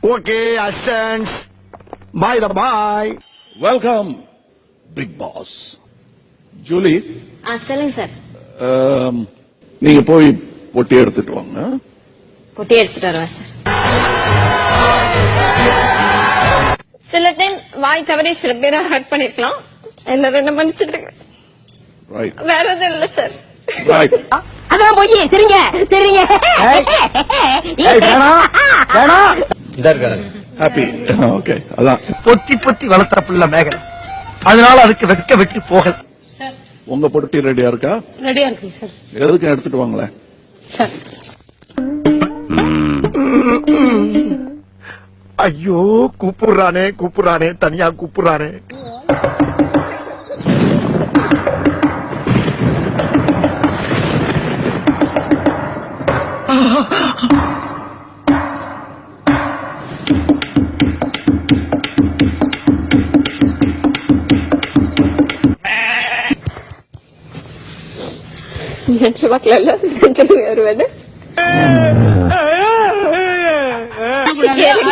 Okay, assistants. By the by. Welcome, Big Boss. Julie, சொல்லுங்க sir. நீங்க போய் பொட்டி எடுத்துட்டு வாங்க. பொட்டி எடுத்துட்டு வருவா சார். சில டைம் வாய் தவறி சில பேரை ஹர்ட் பண்ணிருக்கலாம். எல்லாரும் என்ன மன்னிச்சிடுங்க. வேற எதுவும் இல்ல சார். அதான் போய் சரிங்க சரிங்க. ஹாப்பி. ஓகே, அதான் பொத்தி பொத்தி வளர்த்த பிள்ளை மேகலை, அதனால அதுக்கு வெக்க வெட்டி போகல. உங்க பொட்டி ரெடியா இருக்கா? ரெடியா இருக்கு சார். எதுக்கு எடுத்துட்டு வாங்களேன் சார். ஐயோ, கூப்பிடுறானே தனியா கூப்பிடுறானே.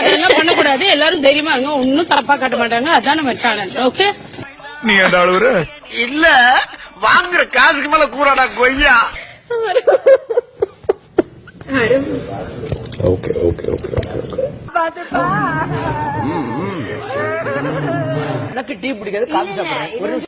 அதெல்லாம் பண்ணக்கூடாது. எல்லாரும் தைரியமா இருங்க, ஒன்னும் தப்பா காட்ட மாட்டாங்க. அதான் நம்ம சேனல். ஓகே, நீ என்ன அழுவுற? இல்ல, வாங்குற காசுக்கு மேல கூறாடா கொய்யா. Okay okay okay okay. எனக்கு டீ பிடிக்காது, காபி சாப்பிடுறேன்.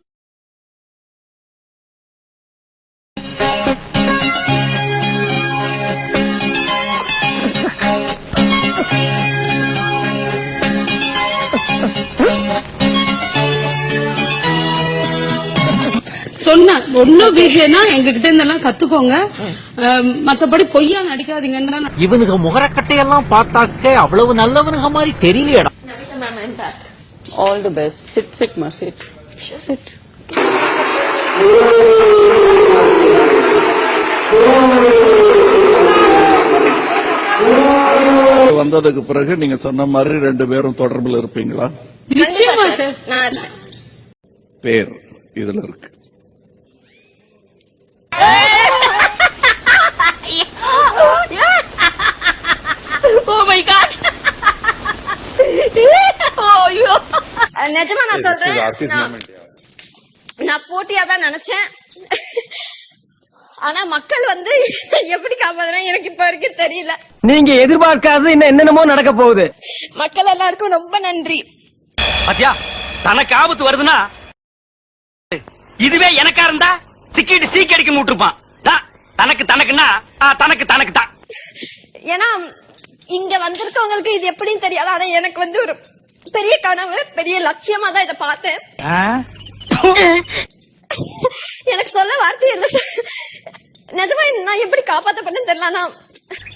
சொன்ன ஒன்னும் வீசியனா எங்க கிட்ட இருந்தெல்லாம் கத்துக்கோங்க. மத்தபடி பொய்யா நடிக்காதீங்கன்ற. இவனுக்கு முகரக்கட்டையெல்லாம் பார்த்தாக்க அவ்வளவு நல்லவனுங்க மாதிரி தெரியலையடா. All the best. Sit, ma, sit. Sit. வந்ததுக்கு பிறகு நீங்க சொன்ன மாதிரி 2 பேரும் தொடர்பில் இருப்பீங்களா? நிச்சயமா சார். பேர் இதுல இருக்கு. Oh my God. நிஜமா நான் சொல்றேன், நான் போட்டியா தான் நினைச்சேன். ஆனா மக்கள் வந்து எப்படி காப்பாதுனா எனக்கு இப்ப வரைக்கும் தெரியல. நீங்க எதிர்பார்க்காதது இன்னும் என்னென்னமோ நடக்க போகுது. மக்கள் எல்லாருக்கும் ரொம்ப நன்றி. பாத்தியா, தனக்கு ஆபத்து வருதுன்னா இதுவே எனக்கா இருந்தா சிக்கிட்டு சீக்கி அடிக்க விட்டுருப்பான். தனக்குன்னா தனக்கு தான். ஏன்னா இங்க வந்திருக்கவங்களுக்கு இது எப்படின்னு தெரியாது. ஆனா எனக்கு வந்து ஒரு பெரிய கனவு, பெரிய லட்சியமா தான் இதை பார்த்தேன். எனக்கு சொல்ல வார்த்தை இல்ல சார். நிஜமா நான் எப்படி காப்பாத்தப்பட்டேன்னு தெரியல.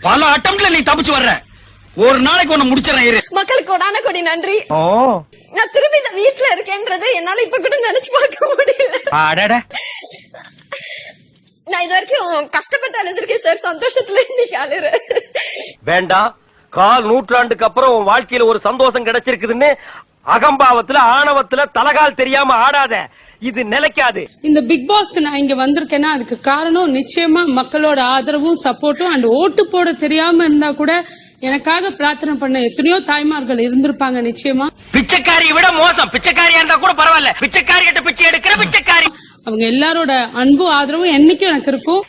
பல அட்டம்ல நீ தப்பிச்சு வர்ற. ஒரு நாளைக்கு ஒண்ணு முடிச்சிடறேன். மக்களுக்கு கொடான கொடி நன்றி. நான் திரும்பி இந்த வீட்டுல இருக்கேன்றது என்னால இப்ப கூட நினைச்சு பார்க்க முடியல. நான் இது வரைக்கும் கஷ்டப்பட்டு அழுதுருக்கேன் சார். சந்தோஷத்துல இன்னைக்கு அழுறேன். வேண்டாம், 1/4 நூற்றாண்டுக்கு அப்புறம் உன் வாழ்க்கையில ஒரு சந்தோஷம் கிடைச்சிருக்குதுன்னு அகம்பாவத்துல ஆணவத்துல தலகால் தெரியாம ஆடாத. இது நிலைக்காது. இந்த பிக் பாஸ்க்கு நான் இங்க வந்திருக்கேன்னா அதுக்கு காரணம் நிச்சயமா மக்களோட ஆதரவும் சப்போர்ட்டும். அண்ட் ஓட்டு போட தெரியாம இருந்தா கூட எனக்காக பிரார்த்தனை பண்ண எத்தனையோ தாய்மார்கள் இருந்திருப்பாங்க. நிச்சயமா பிச்சைக்காரியை விட மோசம். பிச்சைக்காரியா இருந்தா கூட பரவாயில்ல, பிச்சைக்காரி கிட்ட பிச்சை எடுக்கிற பிச்சைக்காரி. அவங்க எல்லாரோட அன்பு ஆதரவும் என்னைக்கும் எனக்கு இருக்கும்.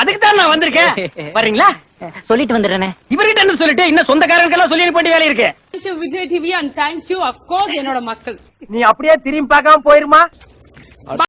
அதுக்கு தான் நான் வந்திருக்கேன். வரீங்களா? சொல்லிட்டு வந்துடுறேனே. இவர்கிட்ட என்ன சொல்லிட்டு இன்னும் சொந்தக்காரங்களுக்கெல்லாம் சொல்லி அனுப்ப வேண்டிய வேலை இருக்கு. Thank you Vijay TV and thank you of course என்னோட மக்கள். நீ அப்படியே திரும்பி பார்க்காம போயிருமா?